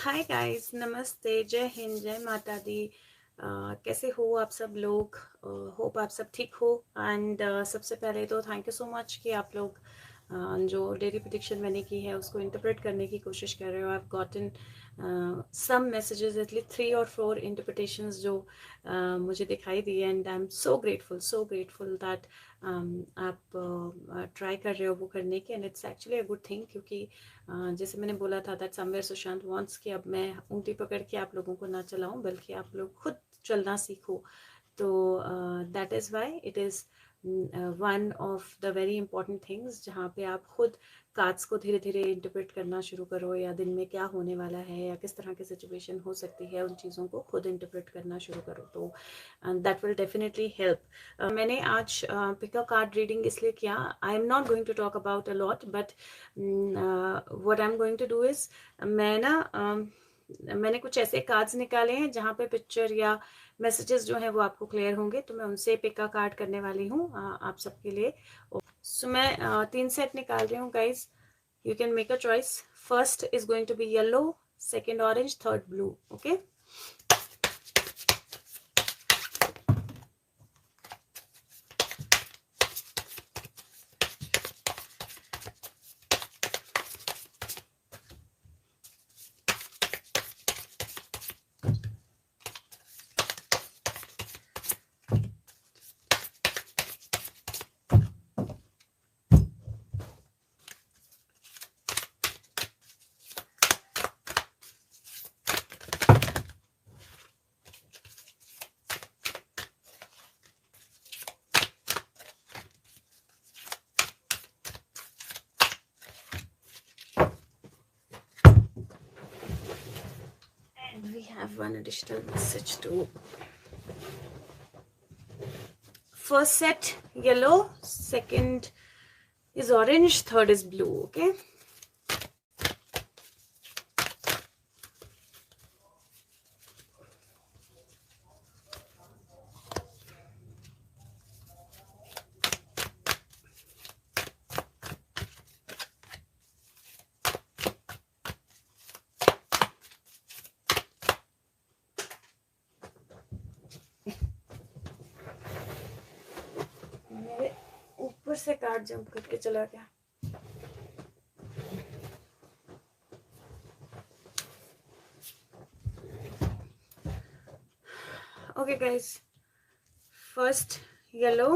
Hi guys, नमस्ते, जय हिंद, जय माता दी। कैसे हो आप सब लोग? होप आप सब ठीक हो। एंड सबसे पहले तो थैंक यू सो मच कि आप लोग जो डेली प्रेडिक्शन मैंने की है उसको इंटरप्रेट करने की कोशिश कर रहे हो। I have gotten some messages, at least 3 और 4 इंटरप्रिटेशंस जो मुझे दिखाई दी, and I am so grateful that आप ट्राई कर रहे हो वो करने की, and it's actually a good thing. क्योंकि जैसे मैंने बोला था दैट समवेयर सुशांत वांट्स कि अब मैं उंगली पकड़ के आप लोगों को ना चलाऊं, बल्कि आप लोग खुद चलना सीखो। तो that is why it is one of the very important things, जहाँ पे आप खुद कार्ड्स को धीरे धीरे इंटरप्रेट करना शुरू करो, या दिन में क्या होने वाला है या किस तरह की सिचुएशन हो सकती है, उन चीज़ों को खुद इंटरप्रेट करना शुरू करो। तो दैट विल डेफिनेटली हेल्प। मैंने आज पिक अ कार्ड रीडिंग इसलिए किया। I am not going to talk about a lot, but what I am going to do is, मैंने कुछ ऐसे कार्ड्स निकाले हैं जहाँ पे पिक्चर या मैसेजेस जो है वो आपको क्लियर होंगे, तो मैं उनसे पिक का कार्ड करने वाली हूँ आप सबके लिए। सो मैं 3 सेट निकाल रही हूँ guys, you can make a choice. First is going to be yellow, second orange, third blue. Okay, and we have one additional message too. First set yellow, second is orange, third is blue. Okay, मेरे ऊपर से card jump करके चला गया। Okay guys, first yellow,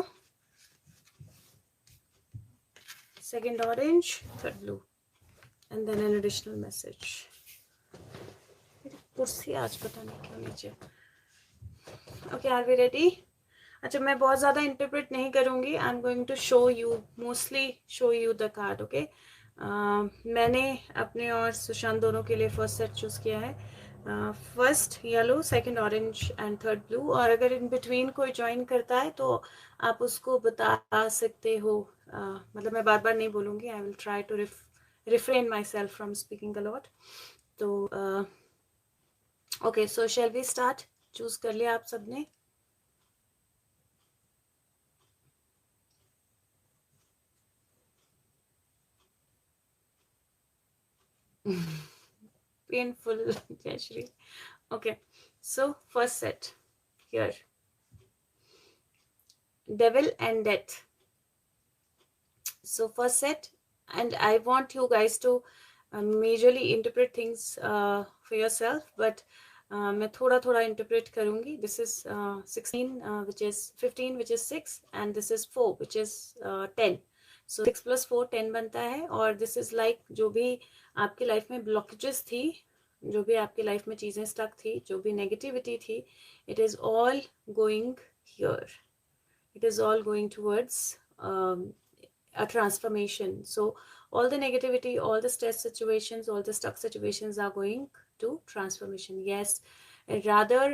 second orange, third blue, and then an additional message. मेरी कुर्सी आज पता नहीं क्यों नीचे। Okay, are we ready? अच्छा, मैं बहुत ज़्यादा इंटरप्रेट नहीं करूँगी। I am going to show you, mostly show you the card. Okay, मैंने अपने और सुशांत दोनों के लिए फर्स्ट सेट चूज़ किया है। First yellow, second orange and third blue. और अगर इन बिटवीन कोई ज्वाइन करता है तो आप उसको बता सकते हो। मतलब मैं बार बार नहीं बोलूँगी, I will try to refrain myself from speaking a lot. तो okay, so shall we start? Choose कर लिया आप सबने? Painful, Jayashree. Okay, so first set here, devil and death. So first set, and I want you guys to majorly interpret things for yourself, but मैं थोड़ा थोड़ा interpret करूँगी. This is 16, which is 15, which is 6, and this is 4, which is 10. So 6 plus 4 10 बनता है. और this is like जो भी आपकी लाइफ में blockages थी, जो भी आपकी लाइफ में चीज़ें stuck थी, जो भी negativity थी, it is all going here. It is all going towards a transformation. So all the negativity, all the stress situations, all the stuck situations are going to transformation. Yes, rather,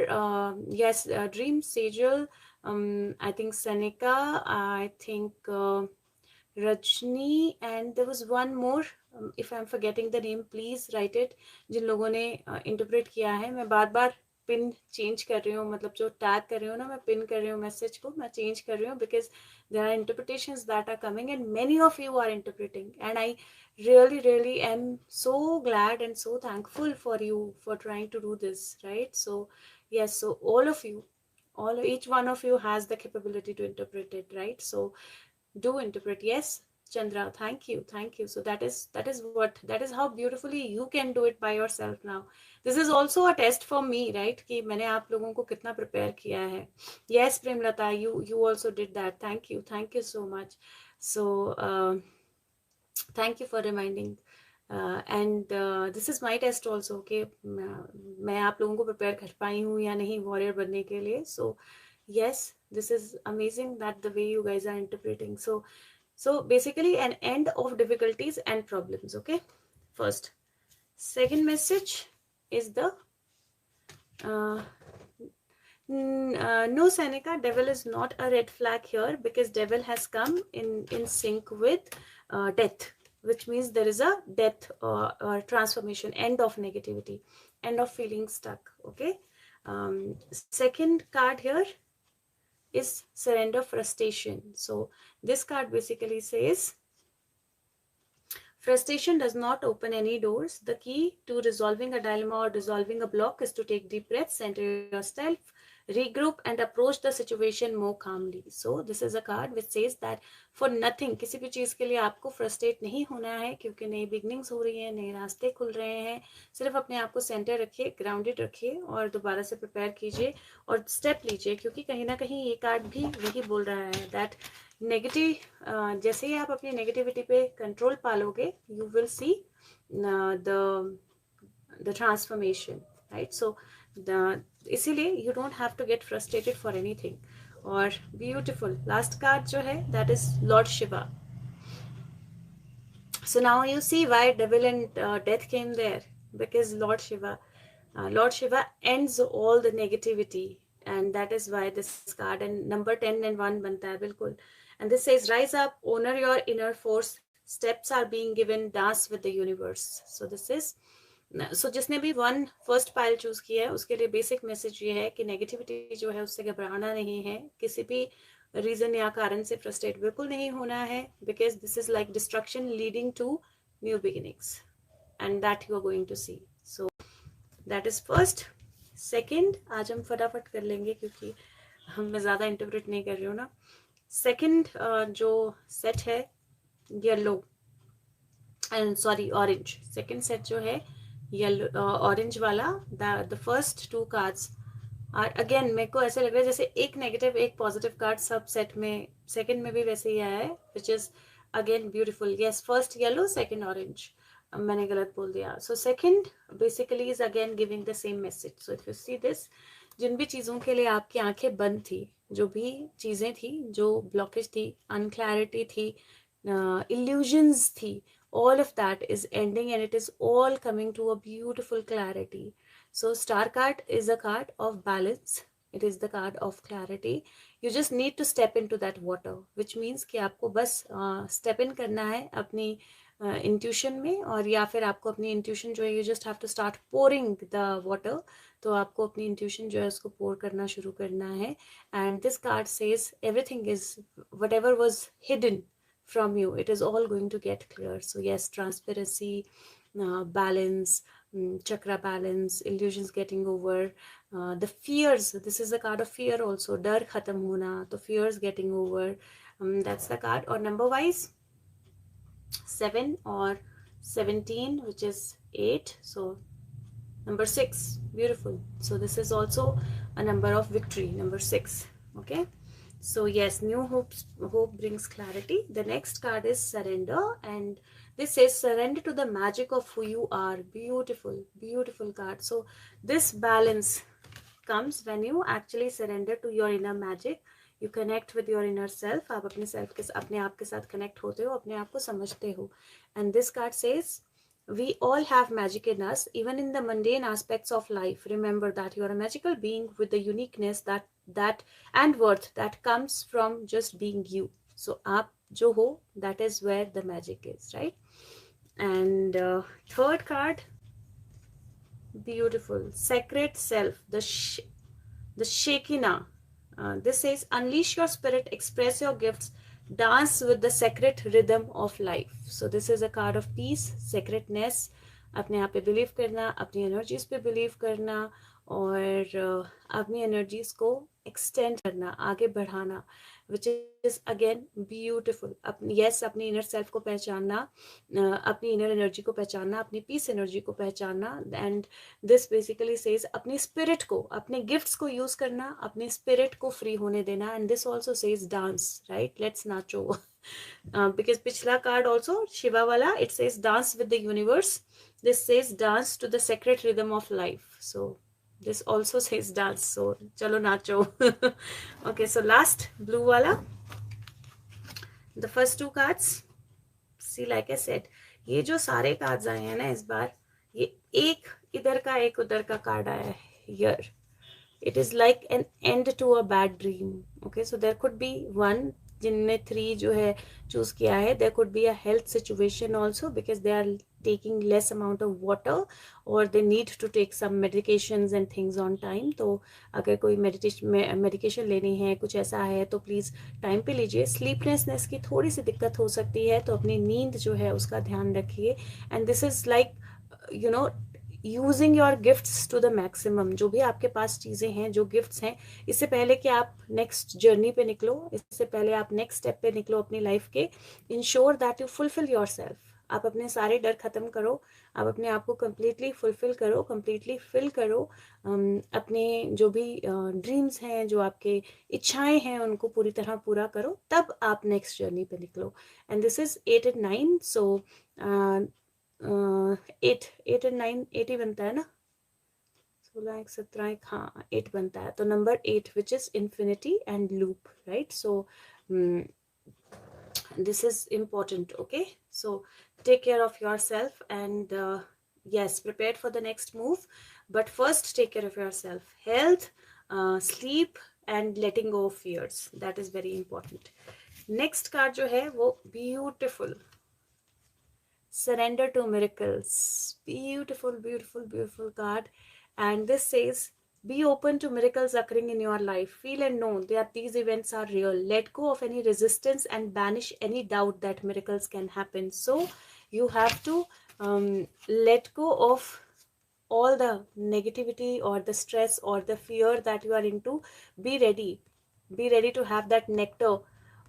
yes, Dream, Sejal, I think Seneca, I think Rajni, and there was one more. If I'm forgetting the name, please write it. जिन लोगों ने interpret किया है, मैं बार बार pin change कर रही हूँ, मतलब जो टैग कर रही हूँ ना, मैं पिन कर रही हूँ मैसेज को, मैं चेंज कर रही हूँ, because there are interpretations that are coming and many of you are interpreting, and I really am so glad and so thankful for you for trying to do this, right? So yes, so all of you, each one of you has the capability to interpret it, right? So do interpret. Yes, Chandra, thank you. So that is how beautifully you can do it by yourself now. This is also a test for me, right? कि मैंने आप लोगों को कितना prepare किया है. Yes, Premlata, you also did that. Thank you so much. So thank you for reminding. And this is my test also कि मैं आप लोगों को prepare कर पाई हूँ या नहीं warrior बनने के लिए. So yes, this is amazing that the way you guys are interpreting. So basically an end of difficulties and problems. Okay, first. Second message is the no, Seneca, devil is not a red flag here, because devil has come in sync with death, which means there is a death or transformation, end of negativity, end of feeling stuck. Okay. Second card here is surrender frustration. So this card basically says frustration does not open any doors. The key to resolving a dilemma or resolving a block is to take deep breaths, center yourself, regroup and approach the situation more calmly. So this is a card which says that for nothing, किसी भी चीज़ के लिए आपको frustrate नहीं होना है, क्योंकि नई बिगनिंग्स हो रही हैं, नए रास्ते खुल रहे हैं. सिर्फ अपने आप को सेंटर रखिए, ग्राउंडेड रखिए और दोबारा से प्रिपेयर कीजिए और स्टेप लीजिए, क्योंकि कहीं ना कहीं ये कार्ड भी वही बोल रहा है दैट नेगेटिव, जैसे ही आप अपनी नेगेटिविटी पे कंट्रोल पालोगे, you will see the transformation, right? So इसीलिए you don't have to get frustrated for anything. और ब्यूटिफुल लास्ट कार्ड जो है that is lord Shiva. So now you see why devil and death came there, because Lord Shiva ends all the negativity, and that is why this card and number 10 and 1 banta hai bilkul. And this says rise up, honor your inner force, steps are being given, dance with the universe. So this is जिसने भी 1 first pile choose किया है उसके लिए basic message ये है कि negativity जो है उससे घबराना नहीं है, किसी भी रीजन या कारण से फ्रस्ट्रेट बिल्कुल नहीं होना है, because this is like destruction leading to new beginnings, and that you are going to see. So that is first. Second आज हम फटाफट कर लेंगे क्योंकि मैं ज़्यादा इंटरप्रेट नहीं कर रही हूँ ना. सेकेंड जो सेट है yellow and sorry orange, second set जो है येलो ऑरेंज वाला, द फर्स्ट 2 कार्ड्स और अगेन मेरे को ऐसे लग रहा है जैसे एक नेगेटिव एक पॉजिटिव कार्ड सब सेट में, सेकंड में भी वैसे ही आया है, which is again beautiful. Yes, first yellow second orange, मैंने गलत बोल दिया. So second basically is again giving the same message. So if you see this, जिन भी चीज़ों के लिए आपकी आंखें बंद थी, जो भी चीज़ें थी, जो ब्लॉकेज थी, अनक्लैरिटी थी, इल्यूजन्स थी, all of that is ending and it is all coming to a beautiful clarity. So star card is a card of balance. It is the card of clarity. You just need to step into that water, which means कि आपको बस step in करना है अपनी intuition में, और या फिर आपको अपनी intuition जो है you just have to start pouring the water. तो आपको अपनी intuition जो है उसको pour करना शुरू करना है. And this card says everything is, whatever was hidden from you, it is all going to get clear. So yes, transparency, balance, chakra balance, illusions getting over, the fears, this is a card of fear also, dar khatam hona, to fears getting over, that's the card. Or number wise 7 or 17, which is 8, so number 6, beautiful. So this is also a number of victory, number 6. Okay, so yes, new hope brings clarity. The next card is surrender, and this says surrender to the magic of who you are. Beautiful, beautiful card. So this balance comes when you actually surrender to your inner magic. You connect with your inner self. आप अपने self के अपने आप के साथ connect होते हो, अपने आप को समझते हो. And this card says we all have magic in us, even in the mundane aspects of life. Remember that you are a magical being with the uniqueness that and worth that comes from just being you. So aap jo ho, that is where the magic is, right? And third card, Beautiful. Sacred self, the Shekinah. This says, unleash your spirit, express your gifts, dance with the sacred rhythm of life. So this is a card of peace, sacredness. अपने आप पे believe करना, अपनी energies पे believe करना, और अपनी energies को एक्सटेंड करना, आगे बढ़ाना, विच इज अगेन ब्यूटिफुल. अपनी इनर सेल्फ को पहचानना, अपनी इनर एनर्जी को पहचानना, अपनी पीस एनर्जी को पहचानना. एंड दिस बेसिकली सेज अपनी स्पिरिट को, अपने गिफ्ट्स को यूज करना, अपने स्पिरिट को फ्री होने देना. And this also says dance, right, let's nacho. Because पिछला कार्ड ऑल्सो शिवा वाला, it says dance with the universe. This says dance to the sacred rhythm of life. So this also says dance. So chalo nacho. Okay, so last blue wala. The first two cards. See, like I said, ये जो सारे cards आए हैं ना इस बार, ये एक इधर का एक उधर का कार्ड आया है. Here it is like an end to a bad dream. Okay, so there could be one जिनने 3 जो है चूज किया है. There could be a health situation also because they are taking less amount of water or they need to take some medications and things on time. तो अगर कोई medication लेनी है, कुछ ऐसा है, तो प्लीज़ टाइम पे लीजिए. स्लीपलेसनेस की थोड़ी सी दिक्कत हो सकती है, तो अपनी नींद जो है उसका ध्यान रखिए. And this is like you know using your gifts to the maximum. जो भी आपके पास चीज़ें हैं, जो गिफ्ट्स हैं, इससे पहले कि आप नेक्स्ट जर्नी पे निकलो, इससे पहले आप नेक्स्ट स्टेप पे निकलो अपनी लाइफ के, ensure that you fulfil your self. आप अपने सारे डर खत्म करो, आप अपने आप को कम्प्लीटली फुलफिल करो, कम्प्लीटली फिल करो. अपने जो भी ड्रीम्स हैं, जो आपके इच्छाएं हैं, उनको पूरी तरह पूरा करो, तब आप नेक्स्ट जर्नी पे निकलो. And this is 8 and 9. So 8 and 9 8 ही बनता है ना, 16 1 17 1, हाँ 8 बनता है. तो number 8 which is infinity and loop, right. So this is important. Okay, so take care of yourself and yes, prepared for the next move, but first take care of yourself. Health, sleep and letting go of fears, that is very important. Next card jo hai wo beautiful, surrender to miracles. Beautiful, beautiful, beautiful card. And this says, be open to miracles occurring in your life. Feel and know that these events are real. Let go of any resistance and banish any doubt that miracles can happen. So you have to let go of all the negativity or the stress or the fear that you are into. Be ready to have that nectar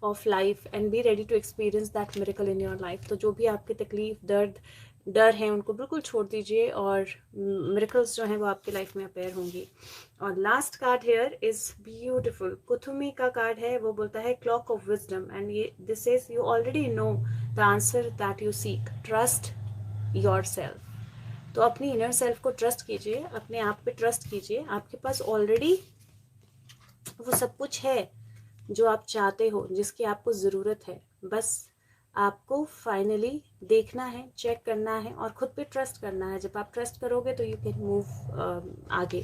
of life and be ready to experience that miracle in your life. तो जो भी आपकी तकलीफ, दर्द, डर हैं, उनको बिल्कुल छोड़ दीजिए और मिरेकल्स जो हैं वो आपकी लाइफ में अपेयर होंगी. और last card here is beautiful. Kuthumi का कार्ड है, वो बोलता है क्लॉक ऑफ विजडम. एंड ये this is, you already know the answer that you seek. Trust yourself. तो अपनी इनर सेल्फ को ट्रस्ट कीजिए, अपने आप पे ट्रस्ट कीजिए. आपके पास ऑलरेडी वो सब कुछ है जो आप चाहते हो, जिसकी आपको ज़रूरत है. बस आपको फाइनली देखना है, चेक करना है और खुद पे ट्रस्ट करना है. जब आप ट्रस्ट करोगे तो यू कैन मूव आगे.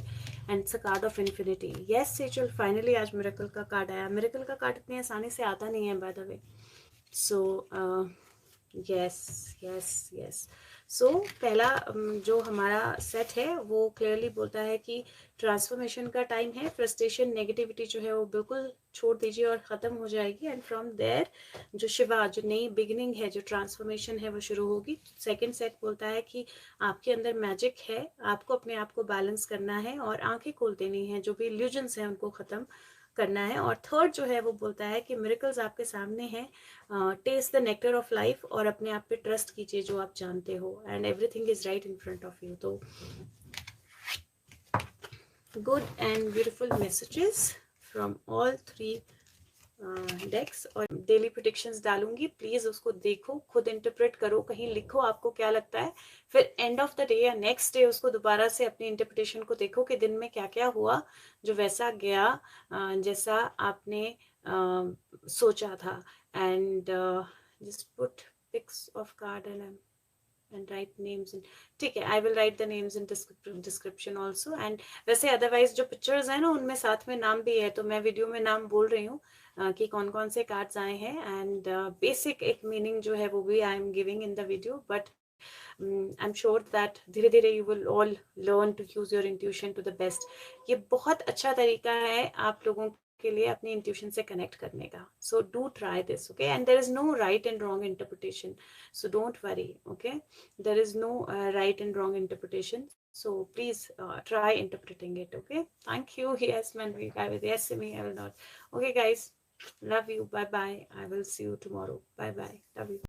And it's a card of infinity. Yes सेचल, फाइनली आज मिरेकल का कार्ड आया. मिरेकल का कार्ड इतनी आसानी से आता नहीं है by the way. So yes yes yes. So पहला जो हमारा सेट है वो क्लियरली बोलता है कि ट्रांसफॉर्मेशन का टाइम है. फ्रस्ट्रेशन, नेगेटिविटी जो है वो बिल्कुल छोड़ दीजिए और ख़त्म हो जाएगी. एंड फ्रॉम देयर जो शिवा, जो नई बिगिनिंग है, जो ट्रांसफॉर्मेशन है, वो शुरू होगी. सेकंड सेट बोलता है कि आपके अंदर मैजिक है, आपको अपने आप को बैलेंस करना है और आंखें खोल देनी है, जो भी इल्यूजन्स हैं उनको ख़त्म करना है. और थर्ड जो है वो बोलता है कि मिरेकल्स आपके सामने हैं, taste the nectar of life और अपने आप पे ट्रस्ट कीजिए जो आप जानते हो. And everything is right in front of you. तो good and beautiful messages from all 3 decks. और डेली प्रेडिक्शंस डालूंगी, प्लीज उसको देखो, खुद इंटरप्रेट करो, कहीं लिखो आपको क्या लगता है. फिर एंड ऑफ द डे या नेक्स्ट डे उसको दोबारा से अपनी इंटरप्रिटेशन को देखो कि दिन में क्या क्या हुआ जो वैसा गया जैसा आपने सोचा था. And just put pics of card and write names in. ठीक है, I will write the names in description also. and वैसे otherwise जो pictures हैं ना उनमें साथ में नाम भी है, तो मैं वीडियो में नाम बोल रही हूँ कि कौन कौन से कार्ड्स आए हैं. एंड बेसिक एक मीनिंग जो है वो भी I am giving in the video. But I am sure that धीरे धीरे you will all learn to use your intuition to the best. ये बहुत अच्छा तरीका है आप लोगों के लिए अपनी इंट्यूशन से कनेक्ट करने का. So do try this, okay. And there is no right and wrong interpretation, so don't worry, okay. There is no right and wrong interpretation, so please try interpreting it, okay. Thank you. Yes, Manvik, I will. Yes, me, I will not. Okay guys, love you. Bye bye. I will see you tomorrow. Bye bye. Love you.